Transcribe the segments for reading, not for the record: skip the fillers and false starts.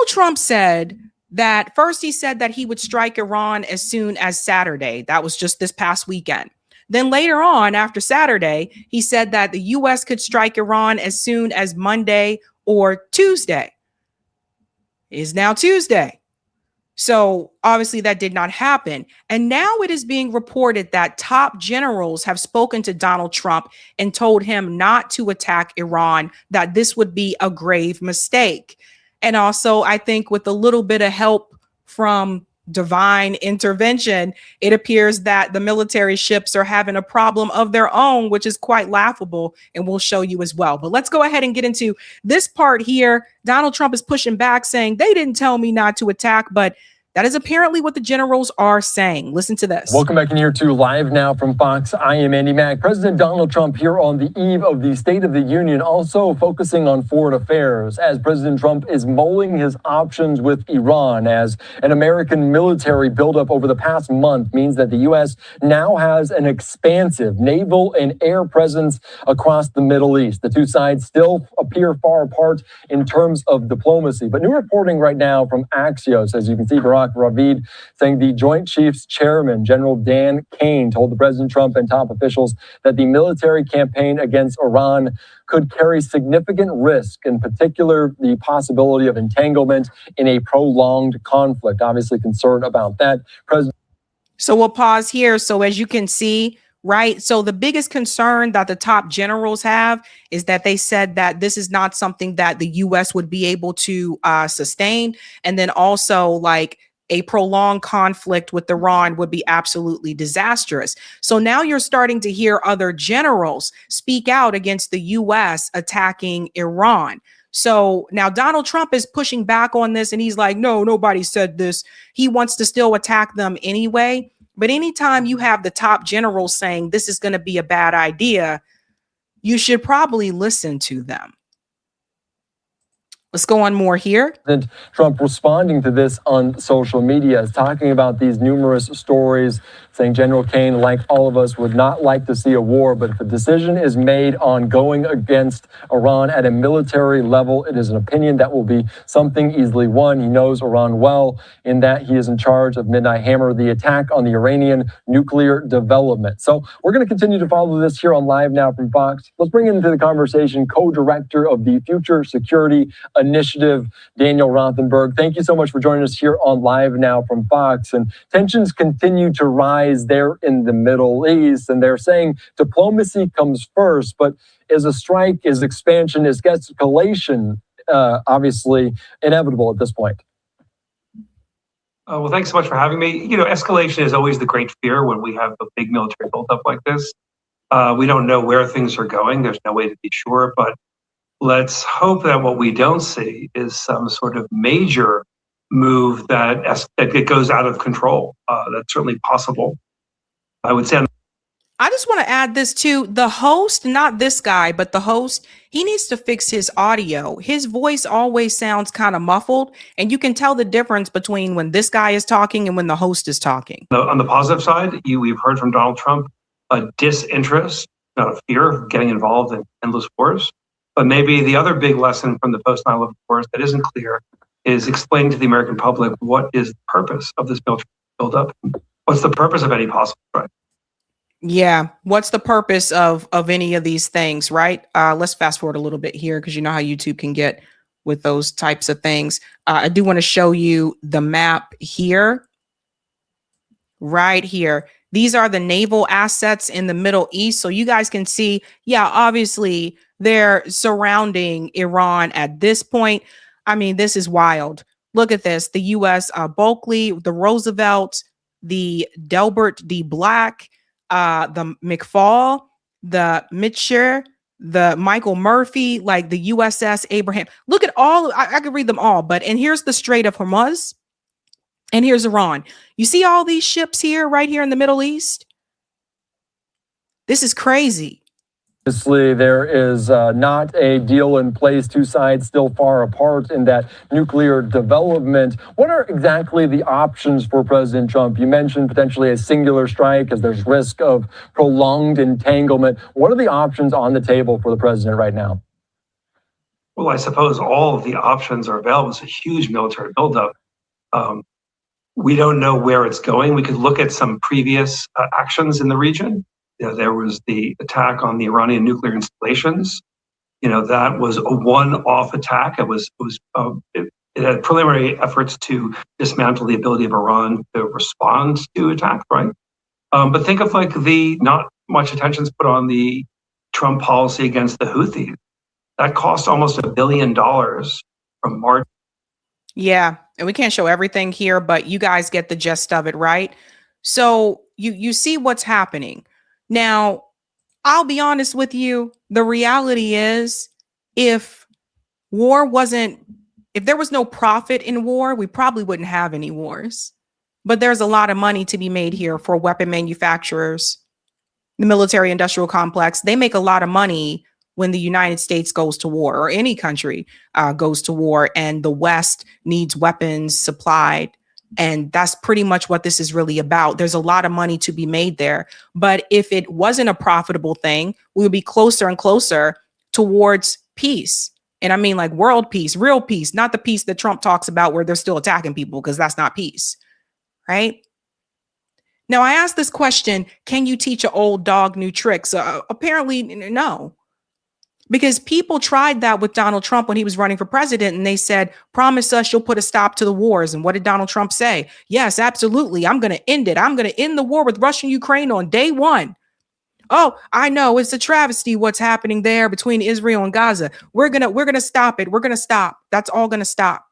Donald Trump said that first he said that he would strike Iran as soon as Saturday. That was just this past weekend. Then later on, after Saturday, he said that the U.S. could strike Iran as soon as Monday or Tuesday. It is now Tuesday. So obviously that did not happen. And now it is being reported that top generals have spoken to Donald Trump and told him not to attack Iran, that this would be a grave mistake. And also, I think with a little bit of help from divine intervention, it appears that the military ships are having a problem of their own, which is quite laughable, and we'll show you as well. But let's go ahead and get into this part here. Donald Trump is pushing back, saying they didn't tell me not to attack, but that is apparently what the generals are saying. Listen to this. Welcome back in here to Live Now from Fox. I am Andy Mack. President Donald Trump here on the eve of the State of the Union, also focusing on foreign affairs as President Trump is mulling his options with Iran, as an American military buildup over the past month means that the U.S. now has an expansive naval and air presence across the Middle East. The two sides still appear far apart in terms of diplomacy, but new reporting right now from Axios, as you can see, Barack Ravid saying the Joint Chiefs Chairman, General Dan Kane, told the President Trump and top officials that the military campaign against Iran could carry significant risk, in particular the possibility of entanglement in a prolonged conflict. Obviously concerned about that. So we'll pause here. So as you can see, right? So the biggest concern that the top generals have is that they said that this is not something that the U.S. would be able to sustain. And then also, like, a prolonged conflict with Iran would be absolutely disastrous. So now you're starting to hear other generals speak out against the U.S. attacking Iran. So now Donald Trump is pushing back on this, and he's like, no, nobody said this. He wants to still attack them anyway. But anytime you have the top generals saying this is going to be a bad idea, you should probably listen to them. Let's go on more here. President Trump responding to this on social media is talking about these numerous stories, saying General Kane, like all of us, would not like to see a war, but if a decision is made on going against Iran at a military level, it is an opinion that will be something easily won. He knows Iran well in that he is in charge of Midnight Hammer, the attack on the Iranian nuclear development. So we're going to continue to follow this here on Live Now from Fox. Let's bring into the conversation co-director of the Future Security Initiative, Daniel Rothenberg. Thank you so much for joining us here on Live Now from Fox. And tensions continue to rise there in the Middle East, and they're saying diplomacy comes first, but is a strike, is expansion, is escalation obviously inevitable at this point? Well, thanks so much for having me. You know, escalation is always the great fear when we have a big military buildup like this. We don't know where things are going. There's no way to be sure, but let's hope that what we don't see is some sort of major move that it goes out of control. That's certainly possible. I would say. I just want to add this too. The host, not this guy, but the host, he needs to fix his audio. His voice always sounds kind of muffled, and you can tell the difference between when this guy is talking and when the host is talking. On the positive side, we've heard from Donald Trump a disinterest, not a fear of getting involved in endless wars. But maybe the other big lesson from the post-9/11 wars that isn't clear is explaining to the American public what is the purpose of this military buildup. What's the purpose of any possible strike? Yeah. What's the purpose of any of these things, right? Let's fast forward a little bit here because you know how YouTube can get with those types of things. I do want to show you the map here. Right here. These are the naval assets in the Middle East. So you guys can see, yeah, obviously they're surrounding Iran at this point. I mean, this is wild. Look at this. The U.S. Bulkley, the Roosevelt, the Delbert D. Black, the McFall, the Mitcher, the Michael Murphy, like the USS Abraham. Look at all. I could read them all. And here's the Strait of Hormuz. And here's Iran. You see all these ships here, right here in the Middle East? This is crazy. Obviously, there is not a deal in place. Two sides still far apart in that nuclear development. What are exactly the options for President Trump? You mentioned potentially a singular strike as there's risk of prolonged entanglement. What are the options on the table for the president right now? Well, I suppose all of the options are available. It's a huge military buildup. We don't know where it's going. We could look at some previous actions in the region. There was the attack on the Iranian nuclear installations. That was a one-off attack. It had preliminary efforts to dismantle the ability of Iran to respond to attack, right? But think of the not much attention is put on the Trump policy against the Houthis. That cost almost $1 billion from March. Yeah, and we can't show everything here, but you guys get the gist of it, right? So you see what's happening. Now, I'll be honest with you. The reality is, if there was no profit in war, we probably wouldn't have any wars. But there's a lot of money to be made here for weapon manufacturers, the military industrial complex. They make a lot of money when the United States goes to war, or any country goes to war, and the West needs weapons supplied. And that's pretty much what this is really about. There's a lot of money to be made there. But if it wasn't a profitable thing, we would be closer and closer towards peace. And I mean, like, world peace, real peace, not the peace that Trump talks about where they're still attacking people, because that's not peace, right? Now, I asked this question, can you teach an old dog new tricks? Apparently, no. Because people tried that with Donald Trump when he was running for president, and they said, promise us you'll put a stop to the wars. And what did Donald Trump say? Yes, absolutely. I'm going to end it. I'm going to end the war with Russia and Ukraine on day one. Oh, I know it's a travesty what's happening there between Israel and Gaza. We're going to stop it. We're going to stop. That's all going to stop.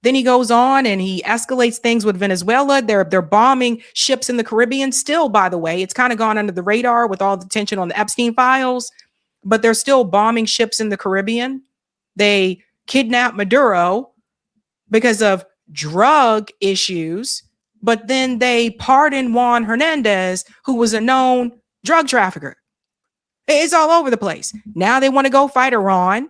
Then he goes on and he escalates things with Venezuela. They're bombing ships in the Caribbean still, by the way. It's kind of gone under the radar with all the tension on the Epstein files, but they're still bombing ships in the Caribbean. They kidnapped Maduro because of drug issues, but then they pardoned Juan Hernandez, who was a known drug trafficker. It's all over the place. Now they want to go fight Iran.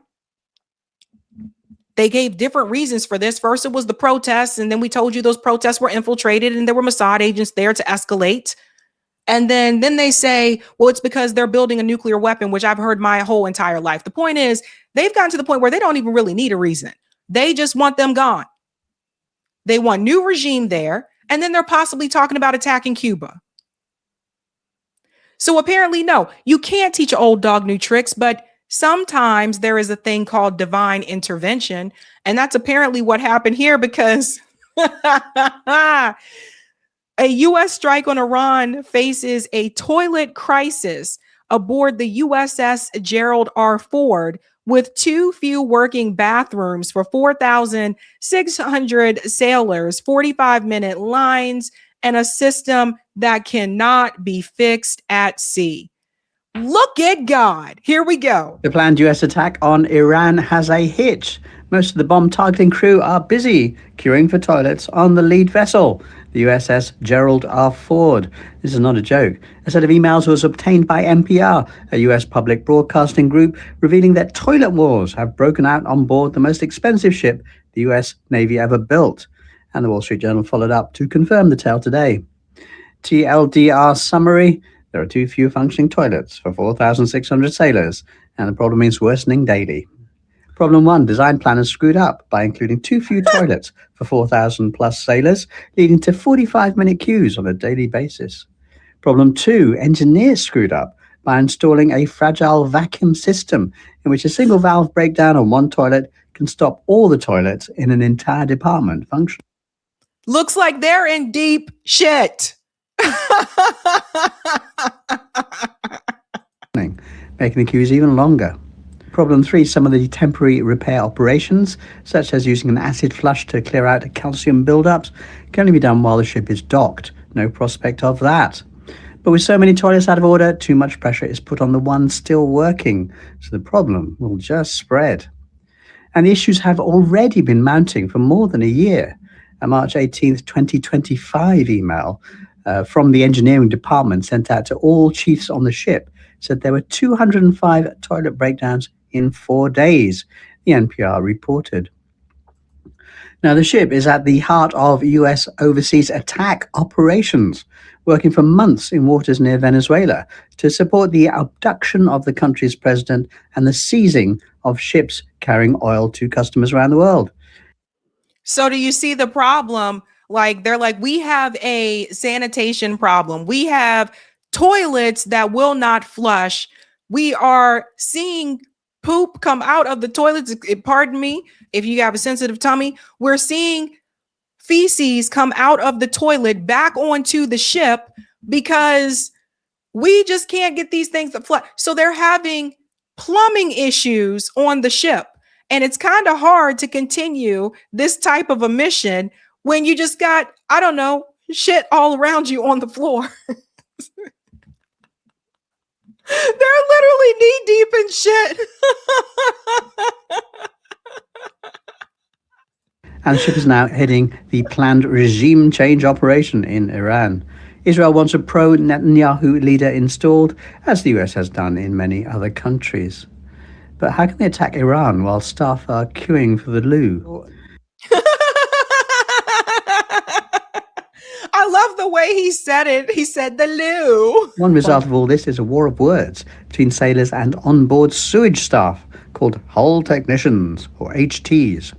They gave different reasons for this. First, it was the protests, and then we told you those protests were infiltrated and there were Mossad agents there to escalate. And then they say, well, it's because they're building a nuclear weapon, which I've heard my whole entire life. The point is, they've gotten to the point where they don't even really need a reason. They just want them gone. They want new regime there, and then they're possibly talking about attacking Cuba. So apparently, no, you can't teach an old dog new tricks, but sometimes there is a thing called divine intervention. And that's apparently what happened here, because a U.S. strike on Iran faces a toilet crisis aboard the USS Gerald R. Ford, with too few working bathrooms for 4,600 sailors, 45-minute lines, and a system that cannot be fixed at sea. Look at God. Here we go. The planned US attack on Iran has a hitch. Most of the bomb targeting crew are busy queuing for toilets on the lead vessel, the USS Gerald R. Ford. This is not a joke. A set of emails was obtained by NPR, a US public broadcasting group, revealing that toilet wars have broken out on board the most expensive ship the US Navy ever built. And the Wall Street Journal followed up to confirm the tale today. TLDR summary: there are too few functioning toilets for 4,600 sailors, and the problem is worsening daily. Problem 1, design planners screwed up by including too few toilets for 4,000 plus sailors, leading to 45-minute queues on a daily basis. Problem 2, engineers screwed up by installing a fragile vacuum system in which a single valve breakdown on one toilet can stop all the toilets in an entire department functioning. Looks like they're in deep shit. Making the queues even longer. Problem 3, some of the temporary repair operations, such as using an acid flush to clear out calcium buildups, can only be done while the ship is docked. No prospect of that. But with so many toilets out of order, too much pressure is put on the ones still working, so the problem will just spread. And the issues have already been mounting for more than a year. A March 18th, 2025 email from the engineering department sent out to all chiefs on the ship said there were 205 toilet breakdowns in 4 days, the NPR reported. Now, the ship is at the heart of US overseas attack operations, working for months in waters near Venezuela to support the abduction of the country's president and the seizing of ships carrying oil to customers around the world. So do you see the problem? Like they're like, we have a sanitation problem. We have toilets that will not flush. We are seeing poop come out of the toilets. Pardon me, if you have a sensitive tummy, we're seeing feces come out of the toilet back onto the ship because we just can't get these things to flush. So they're having plumbing issues on the ship. And it's kind of hard to continue this type of a mission when you just got, I don't know, shit all around you on the floor. They're literally knee deep in shit. And the ship is now heading the planned regime change operation in Iran. Israel wants a pro-Netanyahu leader installed, as the US has done in many other countries. But how can they attack Iran while staff are queuing for the loo? I love the way he said it. He said the loo. One result of all this is a war of words between sailors and onboard sewage staff called hull technicians, or HTs.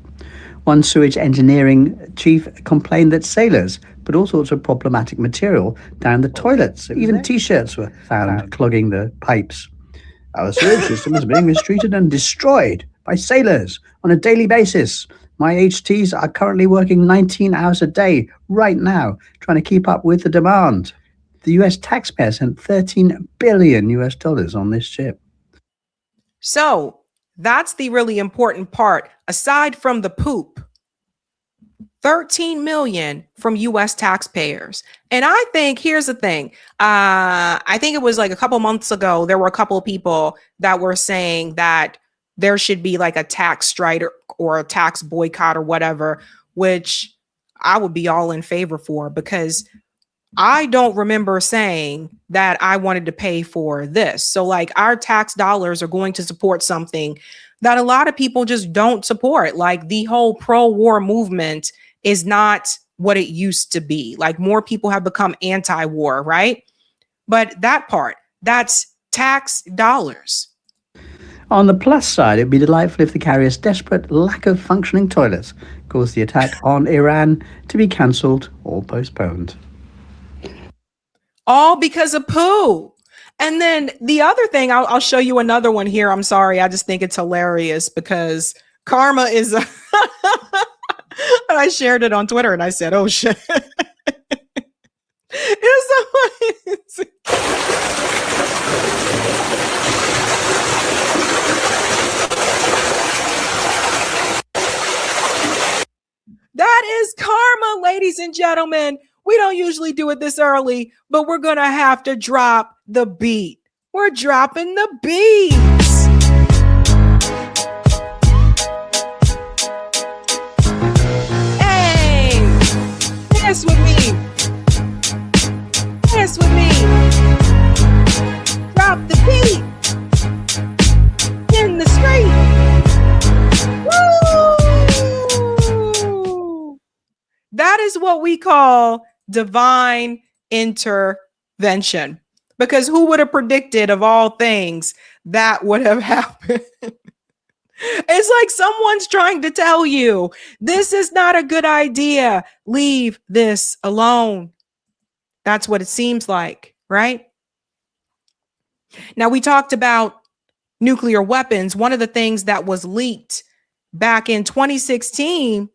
One sewage engineering chief complained that sailors put all sorts of problematic material down the toilets. Even T-shirts were found clogging the pipes. Our sewage system is being mistreated and destroyed by sailors on a daily basis. My HTs are currently working 19 hours a day right now, trying to keep up with the demand. The US taxpayer spent $13 billion on this ship. So that's the really important part. Aside from the poop, 13 million from US taxpayers. And I think here's the thing. I think it was like a couple months ago, there were a couple of people that were saying that there should be like a tax strike or a tax boycott or whatever, which I would be all in favor for, because I don't remember saying that I wanted to pay for this. So like our tax dollars are going to support something that a lot of people just don't support. Like the whole pro-war movement is not what it used to be. Like more people have become anti-war, right? But that part, that's tax dollars. On the plus side, it'd be delightful if the carrier's desperate lack of functioning toilets caused the attack on Iran to be cancelled or postponed. All because of poo. And then the other thing, I'll show you another one here. I'm sorry. I just think it's hilarious because karma is, and I shared it on Twitter and I said, oh shit. That is karma, ladies and gentlemen. We don't usually do it this early, but we're going to have to drop the beat. We're dropping the beats. Hey, dance with me. Dance with me. Drop the beat. In the street. Woo! That is what we call divine intervention. Because who would have predicted of all things that would have happened? It's like someone's trying to tell you, this is not a good idea. Leave this alone. That's what it seems like, right? Now, we talked about nuclear weapons. One of the things that was leaked back in 2016,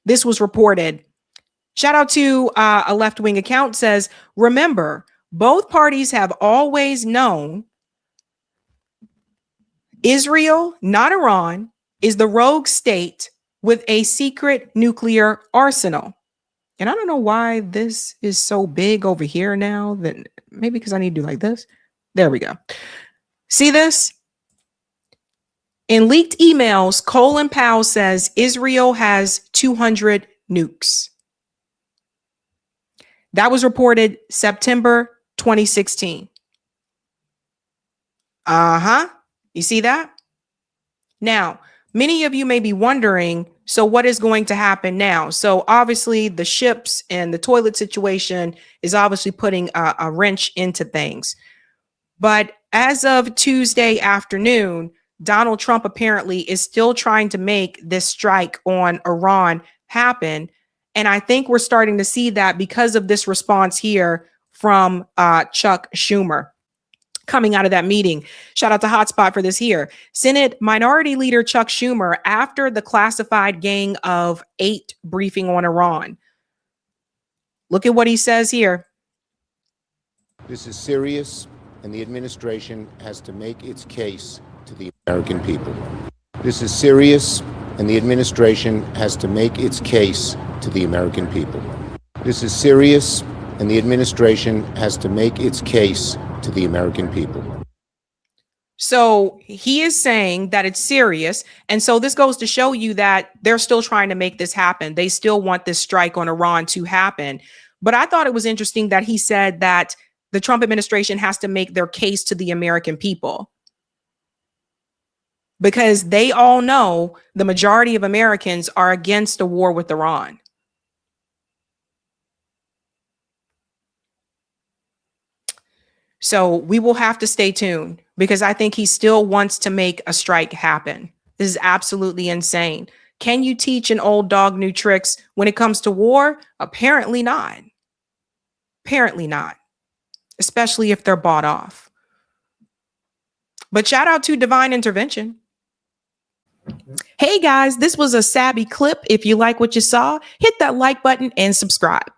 this was reported. Shout out to a left-wing account says, remember, both parties have always known Israel, not Iran, is the rogue state with a secret nuclear arsenal. And I don't know why this is so big over here now. That maybe because I need to do like this. There we go. See this? In leaked emails, Colin Powell says Israel has 200 nukes. That was reported September 2016. You see that? Now, Many of you may be wondering, so what is going to happen now? So obviously the ships and the toilet situation is obviously putting a wrench into things. But as of Tuesday afternoon, Donald Trump apparently is still trying to make this strike on Iran happen. And I think we're starting to see that because of this response here from Chuck Schumer coming out of that meeting. Shout out to Hotspot for this here. Senate Minority Leader Chuck Schumer, after the classified Gang of 8 briefing on Iran. Look at what he says here. This is serious, and the administration has to make its case to the American people. This is serious, and the administration has to make its case to the American people. This is serious, and the administration has to make its case to the American people. So he is saying that it's serious. And so this goes to show you that they're still trying to make this happen. They still want this strike on Iran to happen. But I thought it was interesting that he said that the Trump administration has to make their case to the American people, because they all know the majority of Americans are against a war with Iran. So we will have to stay tuned, because I think he still wants to make a strike happen. This is absolutely insane. Can you teach an old dog new tricks when it comes to war? Apparently not. Apparently not, especially if they're bought off. But shout out to Divine Intervention. Hey guys, this was a Sabby clip. If you like what you saw, hit that like button and subscribe.